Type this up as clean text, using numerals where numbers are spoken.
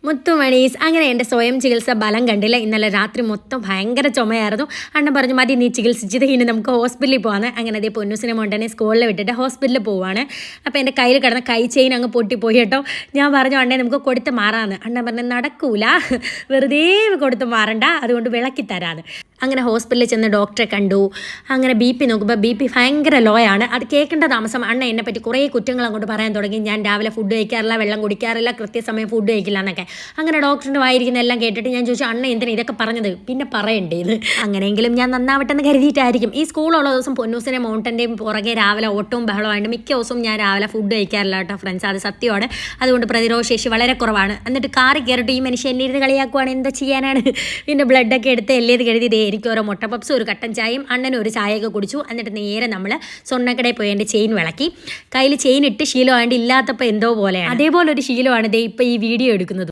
മുത്തുമണീസ് അങ്ങനെ എൻ്റെ സ്വയം ചികിത്സ ബലം കണ്ടില്ല. ഇന്നലെ രാത്രി മൊത്തം ഭയങ്കര ചുമയായിരുന്നു. അണ്ണൻ പറഞ്ഞു മതി നീ ചികിത്സിച്ചത്, ഇനി നമുക്ക് ഹോസ്പിറ്റലിൽ പോകാമെന്ന്. അങ്ങനെ അതേ പൊന്നൂസിനെ മോണ്ടനെ സ്കൂളിൽ വിട്ടിട്ട് ഹോസ്പിറ്റലിൽ പോവുകയാണ്. അപ്പോൾ എൻ്റെ കയ്യിൽ കിടന്ന കൈ ചെയിൻ അങ്ങ് പൊട്ടിപ്പോയി കേട്ടോ. ഞാൻ പറഞ്ഞു അണ്ണേ നമുക്ക് കൊടുത്ത് മാറാമെന്ന്. അണ്ണൻ പറഞ്ഞു നടക്കൂല, വെറുതെ കൊടുത്ത് മാറണ്ട, അതുകൊണ്ട് വിളക്കി തരാമെന്ന്. അങ്ങനെ ഹോസ്പിറ്റലിൽ ചെന്ന് ഡോക്ടറെ കണ്ടു. അങ്ങനെ BP നോക്കുമ്പോൾ BP ഭയങ്കര ലോ ആണ്. അത് കേൾക്കേണ്ട താമസം അണ്ണ എന്നെപ്പറ്റി കുറേ കുറ്റങ്ങൾ അങ്ങോട്ട് പറയാൻ തുടങ്ങി. ഞാൻ രാവിലെ ഫുഡ് കഴിക്കാറില്ല, വെള്ളം കുടിക്കാറില്ല, കൃത്യസമയം ഫുഡ് കഴിക്കില്ല എന്നൊക്കെ. അങ്ങനെ ഡോക്ടറിൻ്റെ വായിരിക്കുന്ന എല്ലാം കേട്ടിട്ട് ഞാൻ ചോദിച്ചു അണ്ണ എന്തിനാ ഇതൊക്കെ പറഞ്ഞത്, പിന്നെ പറയണ്ടേന്ന്. അങ്ങനെയെങ്കിലും ഞാൻ നന്നാവട്ടെ എന്ന് കരുതിയിട്ടായിരിക്കും. ഈ സ്കൂളുള്ള ദിവസം പൊന്നൂസിനെ മൗണ്ടൻ്റെയും പുറകെ രാവിലെ ഓട്ടവും ബഹളമായിട്ട് മിക്ക ദിവസവും ഞാൻ രാവിലെ ഫുഡ് കഴിക്കാറില്ല കേട്ടോ ഫ്രണ്ട്സ്, അത് സത്യമാണ്. അതുകൊണ്ട് പ്രതിരോധശേഷി വളരെ കുറവാണ്. എന്നിട്ട് കാറി കയറിയിട്ട് ഈ മനുഷ്യൻ എന്നെ ഇരുന്ന് കളിയാക്കുവാണ്, എന്താ ചെയ്യാനാണ്. പിന്നെ ബ്ലഡൊക്കെ എടുത്ത് എല്ലേത് കരുതി എനിക്ക് ഓരോ മുട്ട പപ്സും ഒരു കട്ടൻ ചായയും അണ്ണനും ഒരു ചായയൊക്കെ കുടിച്ചു. എന്നിട്ട് നേരെ നമ്മൾ സ്വർണ്ണക്കടയിൽ പോയി എൻ്റെ ചെയിൻ വിളക്കി. കയ്യിൽ ചെയിൻ ഇട്ട് ശീലമായിട്ട് ഇല്ലാത്തപ്പോൾ എന്തോ പോലെയാണ്. അതേപോലെ ഒരു ശീലമാണ് ഇപ്പം ഈ വീഡിയോ എടുക്കുന്നത്.